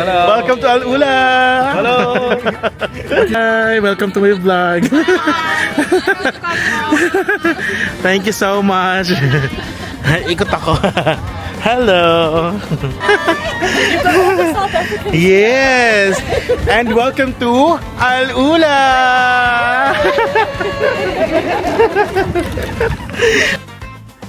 Hello. Welcome to Al Ula. Hello. Hi, welcome to my vlog. Thank you so much. Ikot ako. Hello. Yes. And welcome to Al Ula.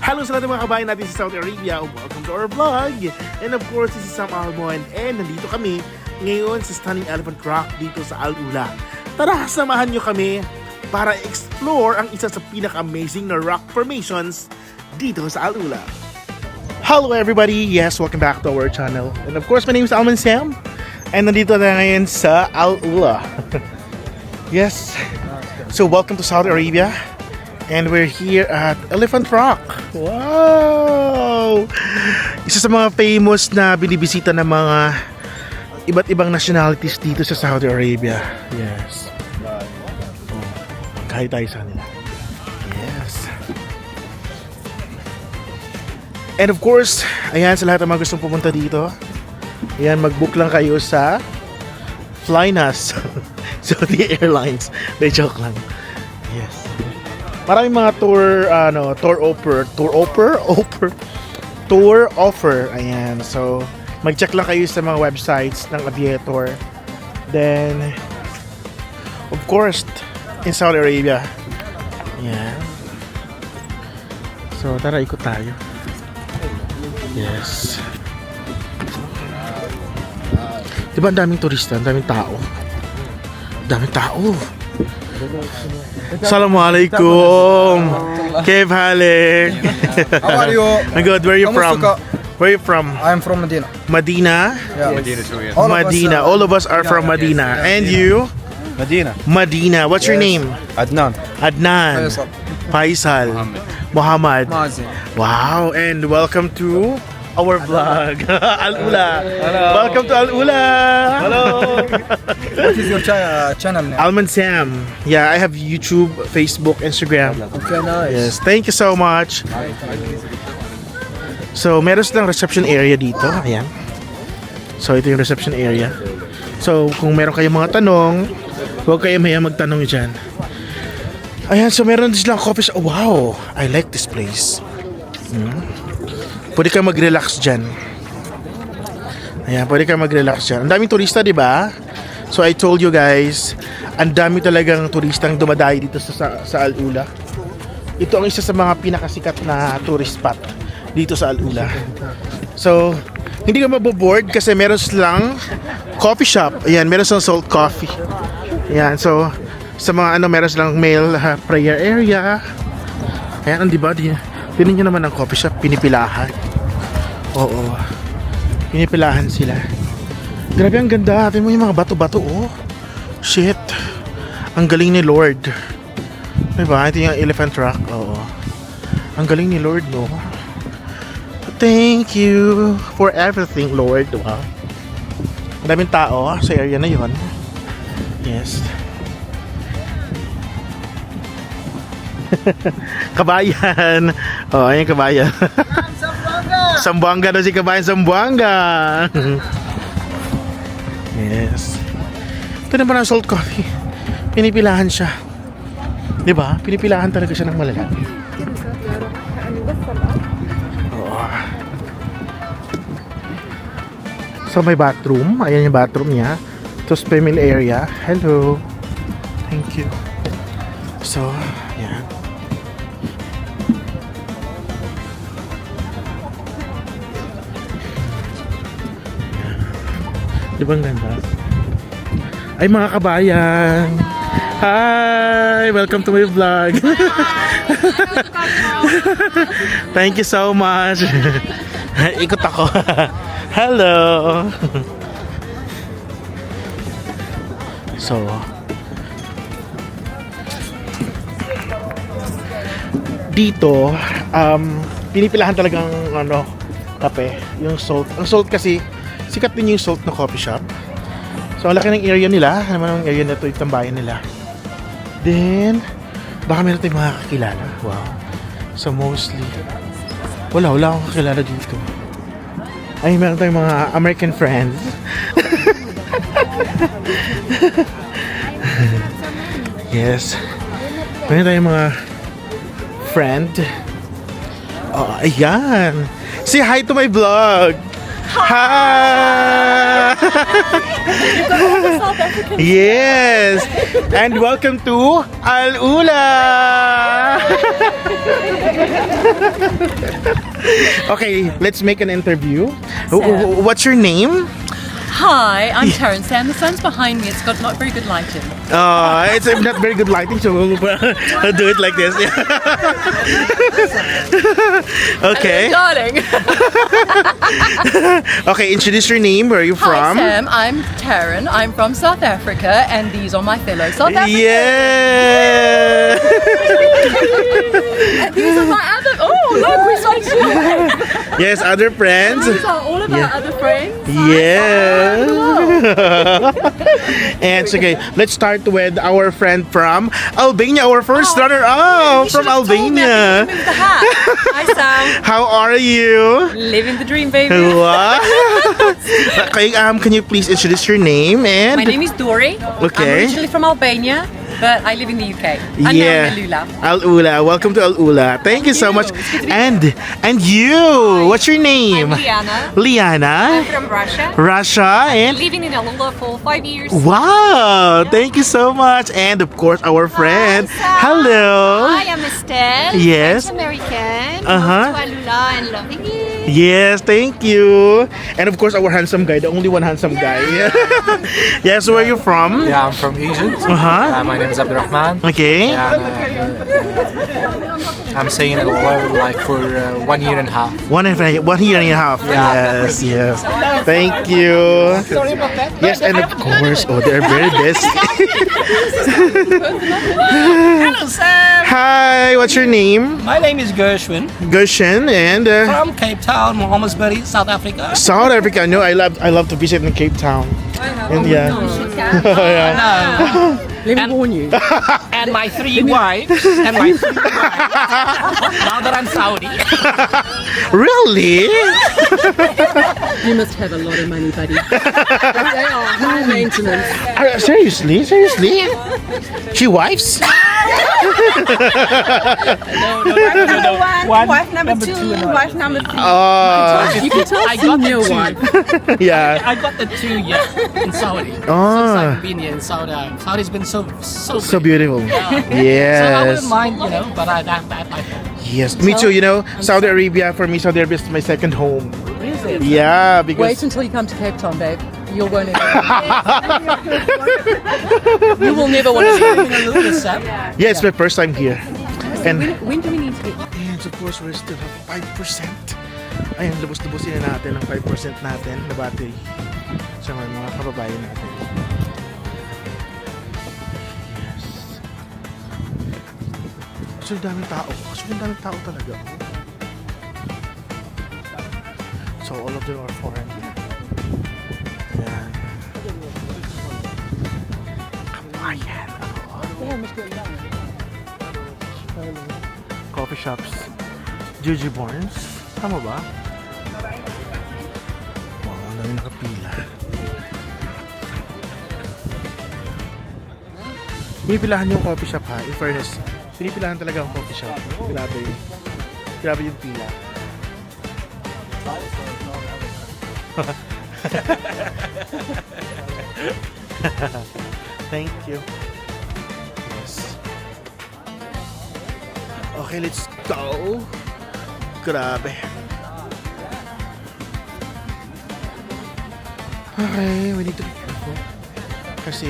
Hello sa lahat ng mga kabayan natin sa Saudi Arabia. Welcome to our vlog. And of course, this is Sam Almon. And nandito kami ngayon sa Stunning Elephant Rock dito sa Al Ula. Tara, samahan nyo kami para explore ang isa sa pinaka-amazing na rock formations dito sa Al Ula. Hello everybody! Yes, welcome back to our channel. And of course, my name is Alman Sam. And nandito na ngayon sa Al Ula. Yes. So, welcome to Saudi Arabia. And we're here at Elephant Rock. Wow! Isa sa mga famous na binibisita ng mga iba't ibang nationalities dito sa Saudi Arabia. Yes. Kahit tayo sa kanila. Yes. And of course, ayan sa lahat ng mga gustong pumunta dito. Ayan, mag-book lang kayo sa Flynas. Saudi Airlines. May joke lang. Yes. Maraming mga tour offer. Ayan. So, mag-check lang kayo sa mga websites ng Aviator. Then, of course, in Saudi Arabia. Ayan. So, tara, ikot tayo. Yes. Diba ang daming turista, ang daming tao? Daming tao. Assalamualaikum. Kev Halik. How are you? I'm good. Where are you from? Where are you from? I'm from Medina. Medina? Yeah. Medina too, yes. Medina. All of us are from Medina. And you? Medina. Medina. What's your name? Adnan. Adnan. Faisal. Faisal. Muhammad. Mazin. Wow. And welcome to our vlog. Al Ula. Hello. Welcome to Al Ula. Hello. What is your channel name? Alman Sam. Yeah, I have YouTube, Facebook, Instagram. Okay, nice. Yes, thank you so much. So, meron silang reception area dito. Ayan. So, ito yung reception area. So, kung meron kayong mga tanong, huwag kayo maya magtanong dyan. Ayan, so meron din silang coffee shop. Oh, wow, I like this place. Pwede kang mag-relax dyan. Ayan, pwede kang mag-relax dyan. Ang daming turista, di ba? So, I told you guys, ang dami talagang turistang dumadayo dito sa Al Ula. Ito ang isa sa mga pinakasikat na tourist spot dito sa Al Ula. So, hindi ka maboboard kasi meron silang coffee shop. Ayan, meron silang salt coffee. Ayan, so, sa mga meron silang male prayer area. Ayan, di ba? Tingnan nyo naman ang coffee shop, pinipilahan. Oo. Pinipilahan sila. Grabe, ang ganda. Tingnan mo yung mga bato-bato, oh. Shit. Ang galing ni Lord. Diba? Ito yung Elephant Rock. Oo. Ang galing ni Lord, no? Thank you for everything, Lord. Wow. Ang daming tao sa area na yon. Yes. Kabayan. Oh, ayun kabayan. Sambuanga daw si kabayan, Sambuanga. Yes. Ito naman ang salt coffee. Pinipilahan siya. Di ba? Pinipilahan talaga siya ng malalaki. Oo. So may bathroom. Ayan yung bathroom niya. Tapos family area. Hello. Thank you. So, yan. Di ba ang ganda? Ay mga kabayan! Hi! Welcome to my vlog! Thank you so much! Ikot ako! Hello! So, dito, pinipilahan talagang kape, yung salt. Ang salt kasi, sikat din yung salt na coffee shop. So, ang laki ng area nila. Ano naman ang area na ito, yung tambayan nila. Then, baka meron tayong mga kakilala. Wow. So, mostly, wala akong kakilala dito. Ay, meron tayong mga American friends. Yes. Meron tayong mga friend. Oh, ayan. Say hi to my vlog. Hi! Yes! And welcome to Al Ula! Okay, let's make an interview. What's your name? Hi, I'm Taryn Sam. The sun's behind me. It's got not very good lighting. It's not very good lighting, so we'll do it like this. Okay. Darling. Okay, introduce your name. Where are you Hi, from? Sam. I'm Taryn. I'm from South Africa, and these are my fellow South Africans. Yeah. And these are my other. Oh, look, we're so cute. Yes, other friends. These are all of our other friends. Yes. And okay, let's start with our friend from Albania, our first runner-up from Albania. Move the hat. Hi, Sam. How are you? Living the dream, baby. Wow. Okay, can you please introduce your name and My name is Dori. Okay. I'm originally from Albania, but I live in the UK. And yeah, now I'm in Lula. Al Ula. Welcome to Al Ula. Thank you so you. much. It's good to be And you, what's your name? Liana. Liana, From Russia. Russia, and Living in Alula for 5 years. wow, thank you so much. And of course, our friend. Hello. I am Estelle. Yes. French American. Uh-huh. Moved to Alula and loving it. Yes, thank you. And of course, our handsome guy, the only one handsome guy. Yes, where are you from? Yeah, I'm from Egypt. Uh-huh. My name is Abdurrahman. Okay. I'm staying in Alula like for 1 year and a half. 1 year and a half. Yeah. Yes, yes. Thank you. Sorry about that. Yes, and of course, they're very busy. Hello, Sam. Hi, what's your name? My name is Gershwin Gushin and from Cape Town, Mohammedsbury, South Africa. South Africa. No, I love to visit in Cape Town. And yeah. Yeah. Let me warn you. And my 3 wives. And my 3 wives. Now that I'm Saudi. Really? You must have a lot of money, buddy. They are high maintenance. Seriously? Seriously? She wives? Wife number 2, wife number 3. You can tell I got the senior 2. one. Yeah. I got the 2 in Saudi. Since Oh, I've been here in Saudi. Saudi's been so so beautiful. So I Yes. wouldn't mind, but I Yes. Me too. You know, Saudi Arabia, for me, Saudi Arabia is my second home. Yeah, Wait because until you come to Cape Town, babe. You won't ever. You will never want to see it. yeah, it's my first time here. And When do we need to get? And of course, we still have 5%. Ayun, lubos-lubosin na natin ang 5% natin na battery sa mga kababayan natin. Yes. So, daming tao. Actually, daming tao talaga. So, all of them are foreign. Ayan. Kabayan. Coffee shops. Gigi Barnes. Tama ba? Wow, ang dami nakapila. Pinipilahan yung coffee shop ha, in fairness. Pinipilahan talaga ang coffee shop. Grabe yung pila. Thank you. Yes. Okay, let's go. Grabe. Okay, we need to be careful. Kasi,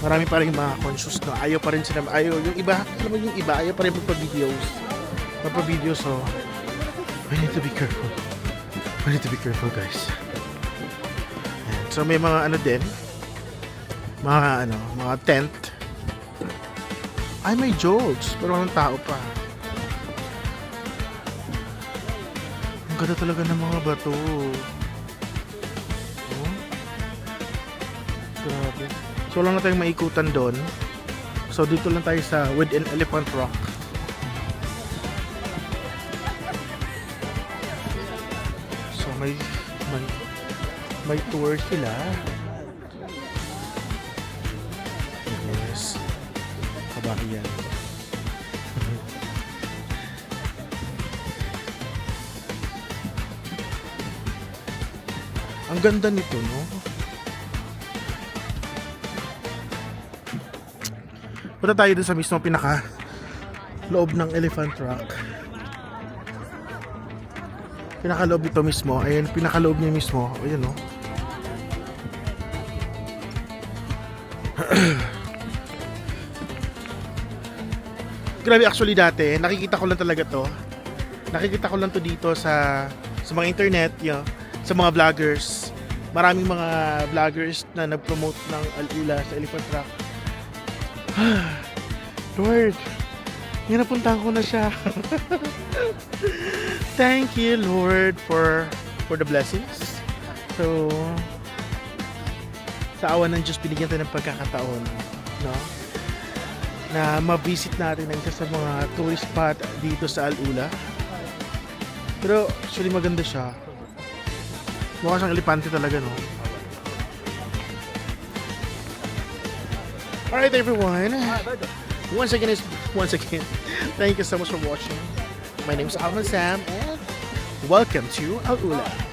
marami pa rin mga conscious na ayaw pa rin sila, yung iba, alam mo yung iba, ayaw pa rin magpa-videos, so, we need to be careful. We need to be careful, guys. Ayan. So, may mga din, mga tent. Ay, may jokes, pero walang tao pa. Ang ganda talaga ng mga bato. Oh. Grabe. So, wala na tayong maikutan doon. So, dito lang tayo sa within Elephant Rock. May tour sila. Yes. Kabahiyan. Ang ganda nito, no? Punta tayo dun sa mismo pinaka loob ng Elephant Rock. Pinakaloob ito mismo. Ayun, pinakaloob niya mismo. Ayun, no? Grabe, actually dati, nakikita ko lang talaga to. Nakikita ko lang to dito sa mga internet, sa mga vloggers. Maraming mga vloggers na nag-promote ng Al-Ula sa Elephant Rock. Lord, ngayon napuntahan ko na siya. Thank you, Lord, for the blessings. So, sa awa ng Diyos, binigyan tayo ng pagkakataon, no? Na ma-visit natin ang isa sa mga tourist spot dito sa Al-Ula. Pero, actually maganda siya. Mukha siyang elepante talaga, no? Alright, everyone. Once again, thank you so much for watching. My name is Alvin Sam, and welcome to Al-Ula.